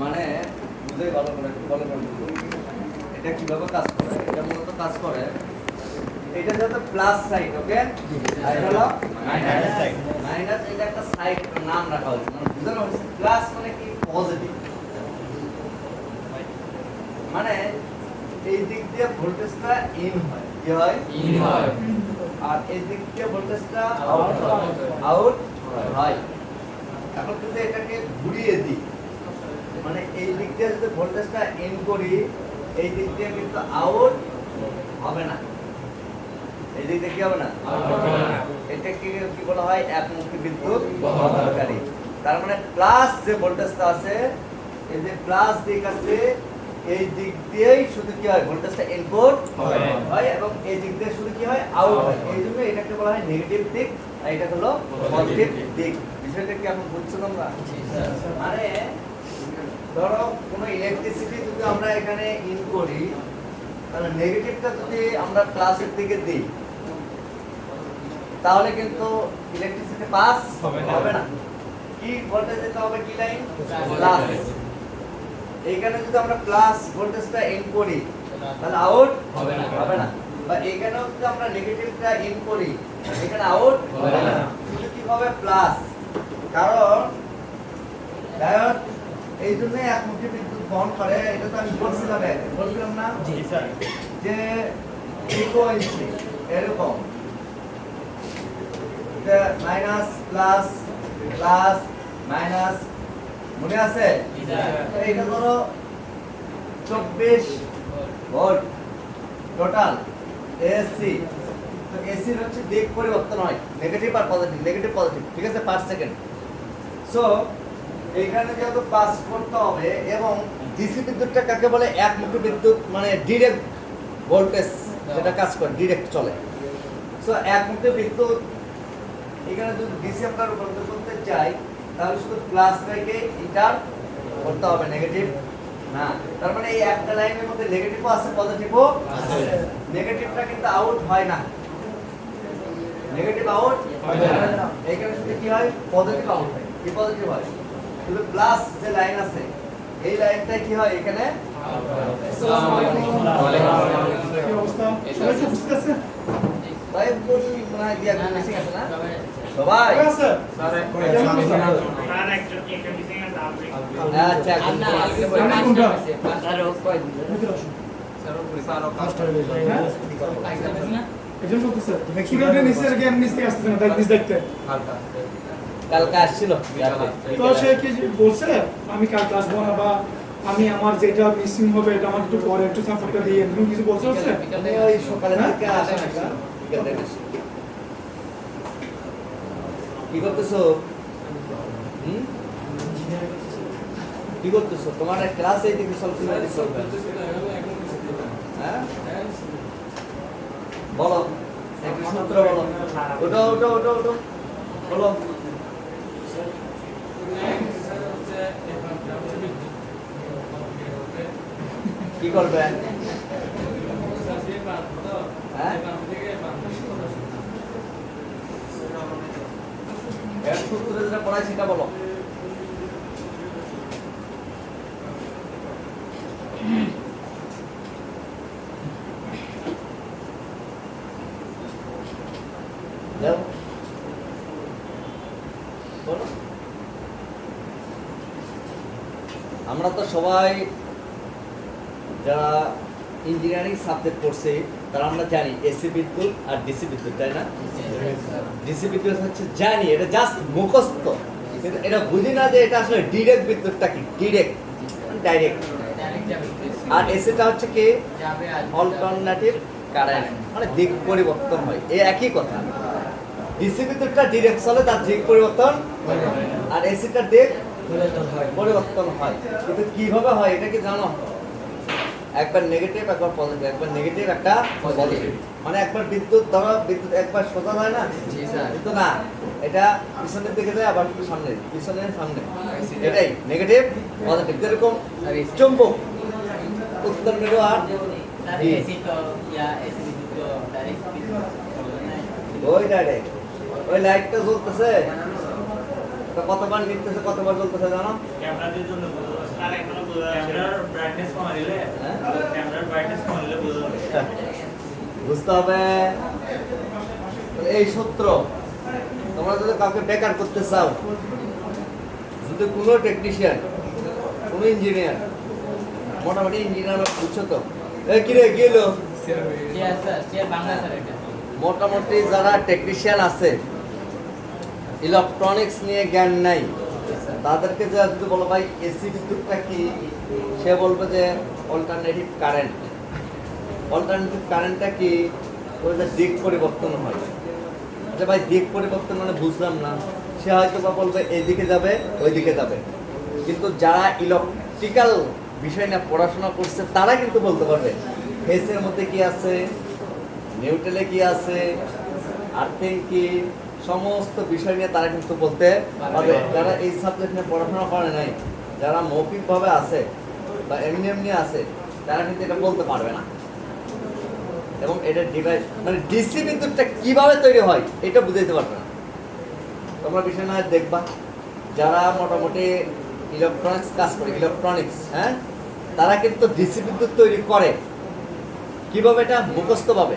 মানে বুঝে ভালো করে একটু ভালো করে বুঝুন। এটা কিভাবে কাজ করে? এটা মূলত কাজ করে, এটা যেহেতু প্লাস সাইড, ওকে, আর এটা হলো মাইনাস সাইড। মাইনাস এটা একটা সাইড নাম রাখা হয়েছে, মানে বুঝানো হয়েছে প্লাস মানে কি পজিটিভ, মানে এই দিক দিয়ে ভোল্টেজটা ইন হয়, কি হয়? ইন হয়। আর এই দিক দিয়ে ভোল্টেজটা আউট হয়। এখন যদি এটাকে ঘুরিয়ে দিই, মানে এই দিক দিয়ে যদি ভোল্টেজটা ইন করি, এই দিক দিয়ে কিন্তু আউট হবে না। এই দিক দিয়ে কি হবে না? এটাকে কি বলা হয়? একমুখী বিদ্যুৎ বহনকারী। তার মানে প্লাস যে ভোল্টেজটা আছে, এই যে প্লাস দিক আছে, এই দিক দিয়েই শুধু কি হয়? ভোল্টেজটা ইনপুট হয় এবং এই দিক দিয়ে শুধু কি হয়? আউট হয়। এই জন্য এটাকে বলা হয় নেগেটিভ দিক, আর এটা হলো পজিটিভ দিক। বিষয়টা কি এখন বুঝছো তোমরা? মানে ধরো কোনো ইলেকট্রিসিটি যদি আমরা এখানে ইন করি, তাহলে নেগেটিভটা যদি আমরা প্লাসের দিকে দিই, তাহলে কিন্তু ইলেকট্রিসিটি পাস হবে না। কি ভোল্টেজ দিতে হবে? কি লাইন? প্লাস। এইখানে যদি আমরা প্লাস ভোল্টেজটা ইন করি, তাহলে আউট হবে না। বা এইখানেও যদি আমরা নেগেটিভটা ইন করি, এখানে আউট হবে না, শুধু কি হবে? প্লাস। কারণ ডায়োড এই জন্যই একমুখী বিদ্যুৎ বহন করে। এটা তো আমি বলছিলাম না যে ফ্রিকোয়েন্সি এরকম যে মাইনাস প্লাস প্লাস মাইনাস, মনে আছে? তো এটা ধরো 24 ভোল্ট টোটাল এসি। তো এসির হচ্ছে দিক পরিবর্তন হয়, নেগেটিভ আর পজিটিভ, নেগেটিভ পজিটিভ, ঠিক আছে, পার সেকেন্ড। সো এইখানে যেহেতু পাস করতে হবে, এবং ডিসি বিদ্যুৎটা কাকে বলে? একমুখী বিদ্যুৎ, মানে ডিরেক্ট ভোল্টেজ যেটা কাজ করে, ডিরেক্ট চলে। সো একমুখী বিদ্যুৎ এখানে যদি ডিসি আমরা রূপান্তর করতে চাই, তাহলে শুধু প্লাস থেকে ইন্টার করতে হবে, নেগেটিভ না। তার মানে এই একটা লাইনের মধ্যে নেগেটিভও আছে, পজিটিভও আছে। নেগেটিভটা কিন্তু আউট হয় না, নেগেটিভ আউট হয় না। এইখানে শুধু কি হয়? পজিটিভ আউট হয়। কি পজিটিভ হয়? শুধু প্লাস যে লাইন আছে, এই লাইনটা কি হয়? এখানে আসসালামু আলাইকুম। কি অবস্থা? সবাই কি বুঝতে আছে? ভাই বলি মনে হয় দিয়া মিসিং আছে না সবাই? আছে স্যার, স্যার একজন মিসিং আছে। আচ্ছা, আপনি কোনটা? স্যার ও কই দিন স্যার ও ফার্স্ট হয়ে না একজন বলতেছে কিভাবে নিচের গেম নিচে আসছে না, নিচ দেখতে হালকা কালকে আসছিল। তো সে কি বলছে আমি কাল আসবো না, বা আমি আমার যেটা মিসিং হবে এটা আমার একটু পরে একটু সাপোর্টটা দিয়ে এমন কিছু বলছে? হচ্ছে ওই সকালে থেকে আসে না, কি করতেছো? কি করতেছো? তোমার ক্লাস এই দিকে চলছে, হ্যাঁ বলো, সূত্র বলো। ওটা ওটা ওটা ওটা বলো। কি করবে? হ্যাঁ এর সূত্র যেটা পড়াই সেটা বলো। আমরা তো সবাই যারা ইঞ্জিনিয়ারিং সাবজেক্ট পড়ছে তারা আমরা জানি এসি বিদ্যুৎ আর ডিসি বিদ্যুৎ, তাই না? ডিসি বিদ্যুৎ হচ্ছে জানি, এটা জাস্ট মুখস্থ, কিন্তু এটা বুঝি না যে এটা আসলে ডিরেক্ট বিদ্যুৎটা কি, ডিরেক্ট ডাইরেক্ট। আর এসিটা হচ্ছে কি অল্টারনেটিভ কারেন্ট, মানে দিক পরিবর্তন হয়, এই একই কথা। ডিসি বিদ্যুৎটা ডিরেক্ট চলে, তার দিক পরিবর্তন, আর এসিটা দিক পরিবর্তন হয়। কিন্তু কিভাবে হয় এটা কি জানো? একবার নেগেটিভ একবার পজিটিভ, একবার নেগেটিভ একটা পজিটিভ, মানে একবার বিদ্যুৎ ধরো বিদ্যুৎ একবার সোজা হয় না, কিন্তু না, এটা পিছনের দিকে যায় আবার সামনে, পিছনের সামনে, এটাই নেগেটিভ পজিটিভ। যেরকম চুম্বক উত্তর মেরু আর ওই ডাইরেক্ট, ওই লাইটটা জ্বলতেছে কতবার নিতেছে, কতবার জ্বলতেছে জানো? ক্যামেরার জন্য বুঝতে হবে এই সূত্র। তোমরা যদি কাউকে বেকার করতে চাও, যদি কোনো টেকনিশিয়ান, কোনো ইঞ্জিনিয়ার, মোটামুটি ইঞ্জিনিয়ার বুঝছো তো, এই কি রে গেল, মোটামুটি যারা টেকনিশিয়ান আছে, ইলেকট্রনিক্স নিয়ে জ্ঞান নাই, তাদেরকে যদি বলো ভাই এসি বিদ্যুৎটা কি, সে বলবে যে অল্টারনেটিভ কারেন্ট। অল্টারনেটিভ কারেন্টটা কি, ওই যে দিক পরিবর্তন হয়। যে ভাই দিক পরিবর্তন মানে বুঝলাম না, সে হয়তো বা বলবে এইদিকে যাবে ওইদিকে যাবে। কিন্তু যারা ইলেকট্রিক্যাল বিষয় নিয়ে পড়াশোনা করছে তারা কিন্তু বলতে পারবে ফেসের মধ্যে কি আছে, নিউট্রালে কি আছে, আর্থিং কি, সমস্ত বিষয় নিয়ে তারা কিন্তু বলতে পারবে। যারা এই সাবজেক্ট নিয়ে পড়াশোনা করে নাই, যারা মৌখিকভাবে আছে বা এমনি এমনি আছে, তারা কিন্তু এটা বলতে পারবে না। এবং এটা ডিভাইস মানে ডিসি বিদ্যুৎটা কিভাবে তৈরি হয় এটা বুঝাইতে পারবে না। তোমরা বিষয় না দেখবা যারা মোটামুটি ইলেকট্রনিক্স কাজ করে, ইলেকট্রনিক্স, হ্যাঁ, তারা কিন্তু ডিসি বিদ্যুৎ তৈরি করে কিভাবে, এটা মুখস্থ পাবে,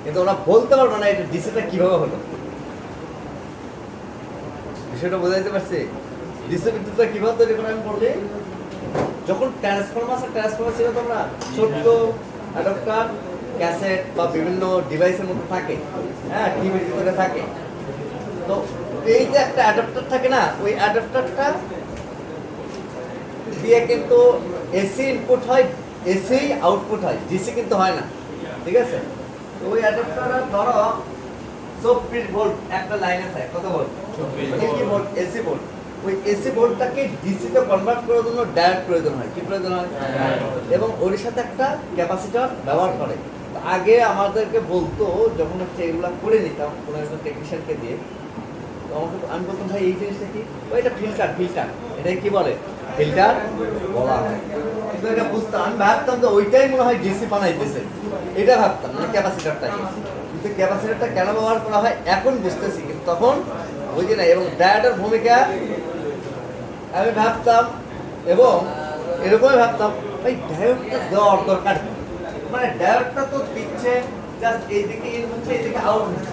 কিন্তু ওরা বলতে পারবে না এটা ডিসিটা কিভাবে হলো। বিষয়টা বোঝাইতে পারছি? ডিসি বিদ্যুৎটা কিভাবে তৈরি করে আমি বললি, যখন ট্রান্সফরমার ছিল, তোমরা ছোট্ট অ্যাডাপ্টার, ক্যাসেট বা বিভিন্ন ডিভাইসের মধ্যে থাকে, হ্যাঁ, টিভির ভিতরে থাকে। তো এই যে একটা অ্যাডাপ্টার থাকে না, ওই অ্যাডাপ্টারটা দিয়ে কিন্তু এসি ইনপুট হয়, এসি আউটপুট হয়, ডিসি কিন্তু হয় না, ঠিক আছে? তো ওই অ্যাডাপ্টারটা ধরো 24 ভোল্ট একটা লাইনে থাকে, কত ভোল্ট? 24 volt AC volt. ওই এসি ভোল্টটাকে ডিসি তে কনভার্ট করার জন্য ডায়োড প্রয়োজন হয়। কি প্রয়োজন হয়? এবং ওর সাথে একটা ক্যাপাসিটর ব্যবহার করে। আগে আমাদেরকে বলতো, যখন হচ্ছে এগুলা করে নিতাম কোনো একজন টেকনিশিয়ানকে দিয়ে, তো আমাকে আমি বলতাম ভাই এই জিনিসটা কি, ওইটা ফিল্টার, এটাই কি বলে, ফিল্টার বলা হয়। কিন্তু এটা বুঝতাম, আমি ভাবতাম যে ওইটাই মনে হয় ডিসি বানাইতেছে, এটা ভাবতাম, মানে ক্যাপাসিটরটাকে। কিন্তু ক্যাপাসিটরটা কেন ব্যবহার করা হয় এখন বুঝতেছি, কিন্তু তখন বুঝি না। এবং ডায়োডের ভূমিকা আমি ভাবতাম, এবং এরকমই ভাবতাম ভাই ডায়োডটা দেওয়ার দরকার, মানে ডায়োডটা তো দিচ্ছে জাস্ট এইদিকে ইন হচ্ছে, এইদিকে আউট হচ্ছে,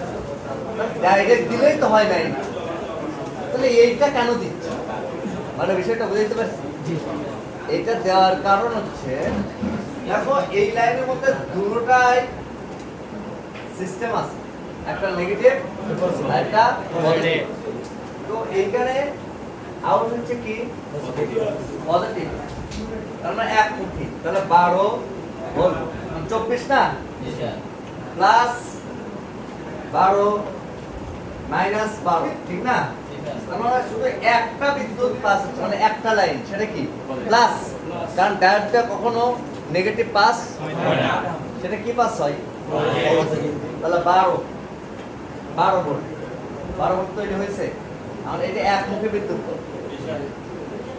ডাইরেক্ট দিলেই তো হয় নাই, তাহলে এইটা কেন দিচ্ছে, মানে বিষয়টা বুঝতে পারছি। এইটা দেওয়ার কারণ হচ্ছে, দেখো এই লাইনের মধ্যে দুটোটাই সিস্টেম আছে, একটা নেগেটিভ একটা পজিটিভ। তো এইখানে আউট হচ্ছে কি পজিটিভ, তার মানে একমুখী, তাহলে 12 ভোল্ট 24 না, প্লাস 12 মাইনাস 12, ঠিক না? তার মানে শুধু একটা বিদ্যুৎ পাস হচ্ছে, মানে একটা লাইন, সেটা কি প্লাস, কারণ ডায়োডটা কখনো নেগেটিভ পাস হয় না, সেটা কি পাস হয়, তাহলে 12 ভোল্ট তৈরি হয়েছে। আর এটা একমুখী বিদ্যুৎ,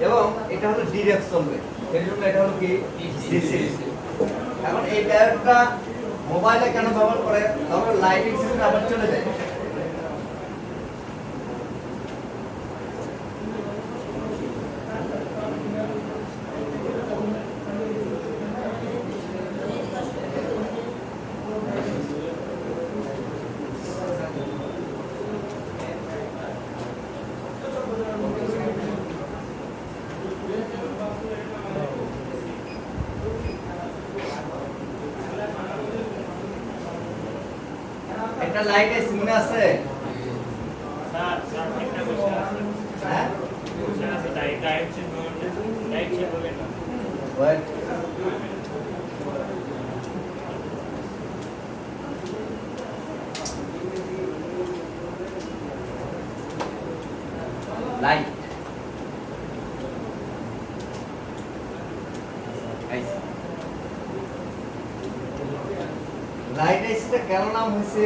এবং এটা হলো ডিরেক্ট চলবে, এর জন্য এটা হলো কি ডিসি। এখন এই ডায়োডটা মোবাইলে কেন ব্যবহার করে, তাহলে লাইটিং সিস্টেম আবার চলে যায়। একটা লাইট এসি মনে আছে? স্যার একটা কোশ্চেন আছে। হ্যাঁ, কোশ্চেন আছে, টাইপ চেক বলেন না। ওয়েট, লাইট লাইট এসিটা কেন নাম হয়েছে?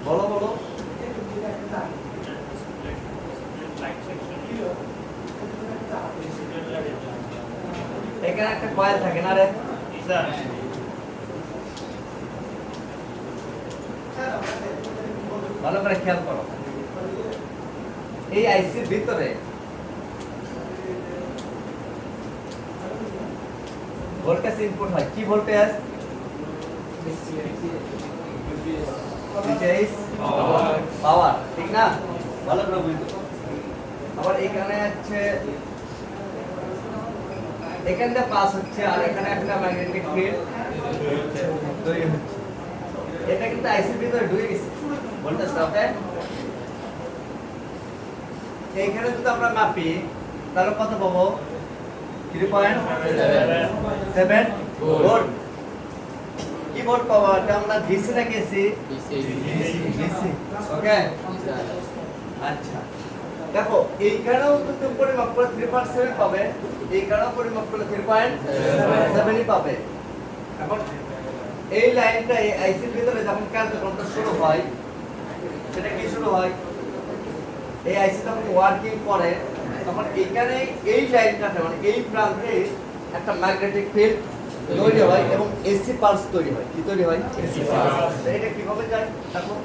বলো বলো। এখানে একটা কয়েল থাকে না রে? স্যার ভালো করে খেয়াল করো। এই আইসির ভিতরে ভোল্টেজ ইনপুট হয় কি ভোল্টেজ পাওয়ার ঠিক না ভালো করে বুঝতে আবার এখানে হচ্ছে এখানে পাস হচ্ছে আর এখানে একটা ম্যাগনেটিক ফিল্ড তৈরি হচ্ছে এটা কিন্তু আইসির ভিতরে ঢুকে গেছে ভোল্টেজটা ওকে এইখানে যদি আমরা মাপি তাহলে কত পাবো 3.7 ভোল্ট কি ভোল্ট পাবো এটা আমরা ডিসি না কেসি ডিসি ওকে আচ্ছা দেখো এইখানেও যদি পরিমাপ করে 3.7 পাবে এইখানেও পরিমাপ করলে 3.7 ই পাবে এখন এই লাইনটা এই আইসির ভিতরে যখন কার্যক্রমটা শুরু হয় সেটা কি শুরু হয় এই আইসি যখন ওয়ার্কিং করে তখন এখানে এই লাইনটাতে মানে এই প্রান্তে একটা ম্যাগনেটিক ফিল্ড তৈরি হয় এবং এসি পালস তৈরি হয় কি তৈরি হয় এসি পালস এটা কিভাবে যায় দেখো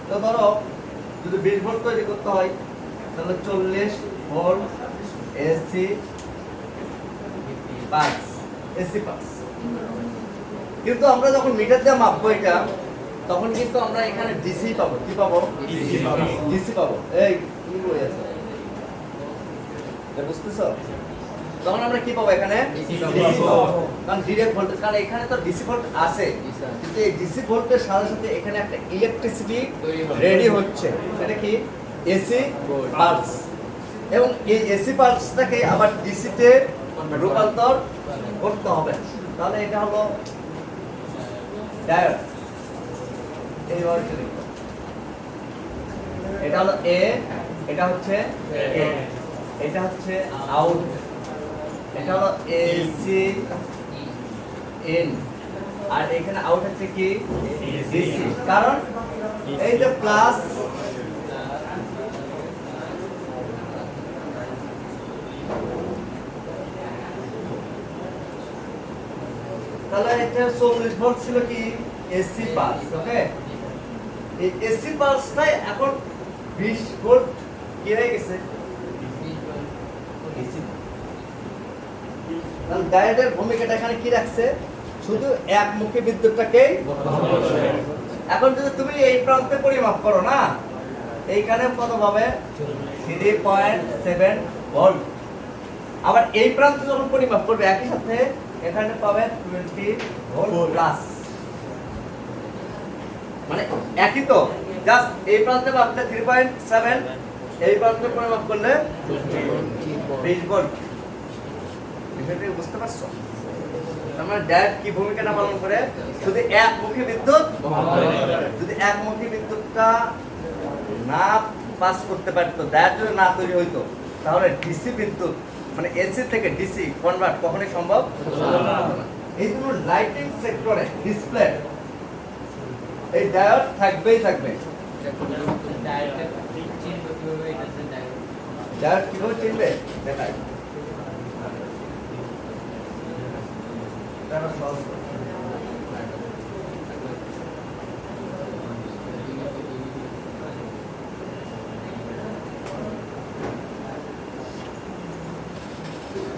তো ধরো যদি 20 ভোল্ট তৈরি করতে হয় তাহলে 40 volt AC pulse AC pulse কিন্তু আমরা যখন মিটার দিয়ে মাপবো এটা তখন কিন্তু আমরা এখানে ডিসি পাবো কি পাবো ডিসি পাবো এই কি বই আছে এটা বুঝতেছো তখন আমরা কি পাবো এখানে ডিসি পাবো কারণ ডাইরেক্ট ভোল্টেজ কারণ এখানে তো ডিসি ভোল্ট আছে কিন্তু এই ডিসি ভোল্টের সাথে সাথে এখানে একটা ইলেকট্রিসিটি রেডি হচ্ছে সেটা কি এসি পালস এবং এই এসি পালসটাকে আবার ডিসি তে রূপান্তর করতে হবে তাহলে এটা হলো ডায়োড এই ওয়ার্ডটা লিখো এটা হলো এ এটা হচ্ছে এ এটা হচ্ছে আউট এটা হলো এসি ইন আর এখানে আউট হচ্ছে কি ডিসি কারণ এই যে প্লাস তাহলে এটা 40 ভোল্ট ছিল কি এসি পালস ওকে এই এসি পালসটাই এখন 20 ভোল্ট কি হয়ে গেছে ডিসি তাহলে ডায়োডের ভূমিকাটা এখানে কি রাখছে শুধু একমুখী বিদ্যুৎটাকে এখন যদি তুমি এই প্রান্তে পরিমাপ করো না এইখানে কত পাবে 3.7 ভোল্ট আবার এই প্রান্তে যখন পরিমাপ করবে একই সাথে এখানে পাবে 20 ভোল্ট প্লাস মানে একই তো জাস্ট এই প্রান্তে মাপলে 3.7 এই প্রান্তে পরিমাপ করলে 20 ভোল্ট বিষয়টা বুঝতে পারছো আমরা ডায়োড কি ভূমিকাটা পালন করে যদি একমুখী বিদ্যুৎ যদি একমুখী বিদ্যুৎটা না পাস করতে পারতো ডায়োড যদি না তৈরি হইতো তাহলে ডিসি বিদ্যুৎ মানে এসি থেকে ডিসি কনভার্ট কখনোই সম্ভব না এই জন্য লাইটিং সেক্টরে ডিসপ্লে এই ডায়োড থাকবেই থাকবে ডায়োড কিভাবে চিনবে দেখাই এটা সহজ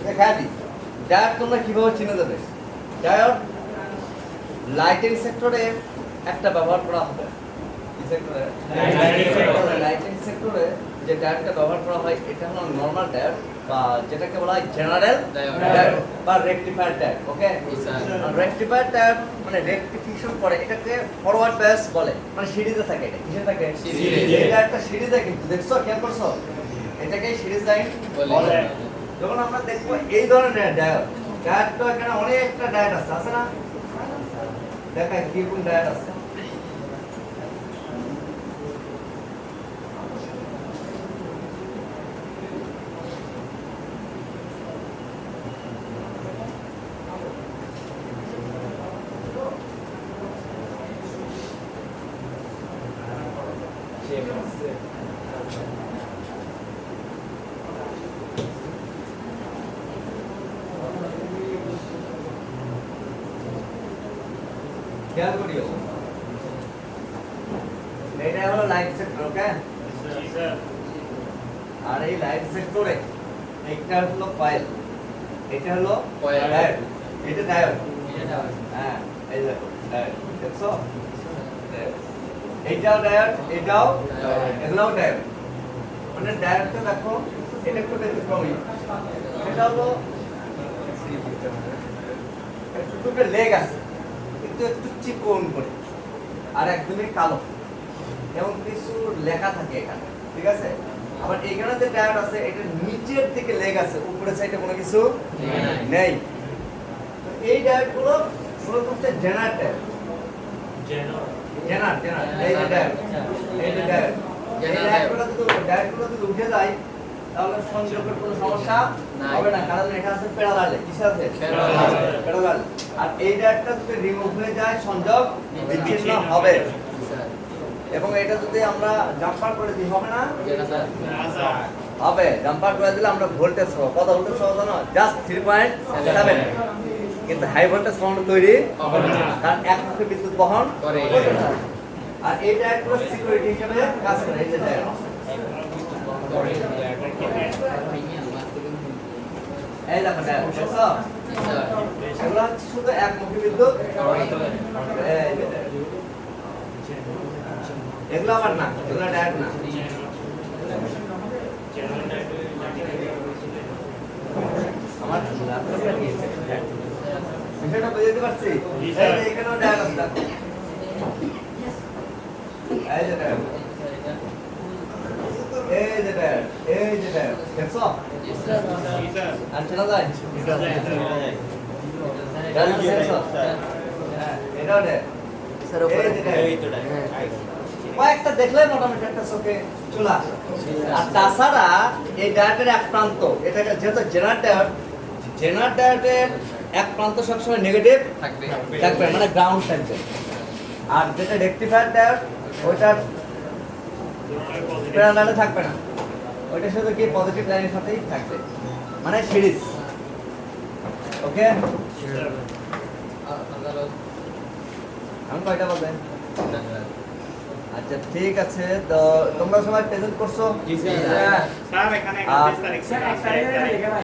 দেখা দিই ডায়োড তোমরা কিভাবে চিনে দেবে ডায়োড লাইটিং সেক্টরে একটা ব্যবহার করা হবে কি সেক্টরে লাইটিং সেক্টরে যে ডায়োডটা ব্যবহার করা হয় এটা হলো নরমাল ডায়োড বা যেটাকে বলা হয় জেনারেল ডায়োড বা রেকটিফায়ার ডায়োড ওকে রেকটিফায়ার ডায়োড মানে রেকটিফিকেশন করে এটাকে ফরওয়ার্ড বায়াস বলে মানে সিরিজে থাকে এটা কিসে থাকে সিরিজে এটা একটা সিরিজে কিন্তু দেখছো খেয়াল করছো এটাকে সিরিজ লাইন বলে যখন আমরা দেখবো এই ধরনের ডায়োড ডায়োড তো এখানে অনেকটা ডায়োড আছে না দেখা কি কোন ডায়োড আছে খেয়াল করিও লাইট সেক্টর, ওকে? জি স্যার আর এই লাইট সেক্টরে একটা হলো কয়েল, এটা হলো কয়েল। ডায়োড, এটা ডায়োড। এটা দাও। হ্যাঁ, এই দেখো ডায়োড, দেখছো? ডায়োড। এইটাও ডায়োড, এটাও ডায়োড। এগুলোও ডায়োড। মানে ডায়োডটা দেখো, এটা একটু ব্যতিক্রমী। এটা হলো দুটো লেগ আছে, কিন্তু একটু চিকন করে, আর একদমই কালো, এবং কিছু লেখা থাকে এখানে, ঠিক আছে? আবার এখানে যে ডায়োড আছে, এটা নিচের দিকে লেগ আছে, উপরের সাইডে কোনো কিছু নেই। তো এই ডায়োডগুলো মূলত হচ্ছে জেনারেটর, জেনারেটর, এই যে ডায়োড, এই যে ডায়োড, এই ডায়োডগুলো যদি উঠে যায়, তাহলে সংযোগের কোনো সমস্যা নাই। হবে না, কারণ এটা আছে প্যারালালে। কিসে আছে? প্যারালালে। প্যারালাল। আর এই ডায়োডটা যদি রিমুভ হয়ে যায়, সংযোগ বিচ্ছিন্ন হবে। স্যার এবং এটা যদি আমরা জাম্পার করে দিই, হবে না? যেটা স্যার হবে। জাম্পার করে দিলে আমরা ভোল্টেজ সহ, কত ভোল্টেজ সহ জানো? জাস্ট 3.7। কিন্তু হাই ভোল্টেজ সাউন্ড তৈরি হবে না। কারণ একমুখী বিদ্যুৎ বহন করে। করে না। আর এই ডায়োডগুলো সিকিউরিটি হিসেবে কাজ করে, এই যে ডায়োড। করে। এই দেখো ডায়োড, দেখছো? স্যার এগুলো হচ্ছে শুধু একমুখী বিদ্যুৎ। করে। এই যে ডায়োড। এগুলো আবার না, এগুলো ডায়োড না। আমার ল্যাপটপে নিয়েছে। বিষয়টা বুঝতে পারছি? জি, এই স্যার। যে এখানেও ডায়োড আছে, দেখো। এই যে ডায়োড, এই যে ডায়োড, এই যে ডায়োড, দেখছো? আর চেনা যায়? ডায়োড দেখছো? হ্যাঁ, এটাও ডায়োড। স্যার এই যে ডায়োড। কয়েকটা দেখলে মোটামুটি একটা চোখে চলে আসে। আর তাছাড়া এই ডায়োডের এক প্রান্ত, এটা যেহেতু জেনারেটরের এক প্রান্ত সবসময় নেগেটিভ থাকবে। থাকবে, মানে গ্রাউন্ড থাকবে। আর যেটা রেকটিফায়ার ডায়োড, ওইটার প্যারালালে থাকবে না, ওইটা শুধু কি পজিটিভ লাইনের সাথেই থাকবে, মানে সিরিজ। ওকে, আমি কয়টা বলবেন? আচ্ছা ঠিক আছে, তো তোমরা সবাই প্রেজেন্ট করছো? জি স্যার। স্যার এখানে আর- 31 তারিখ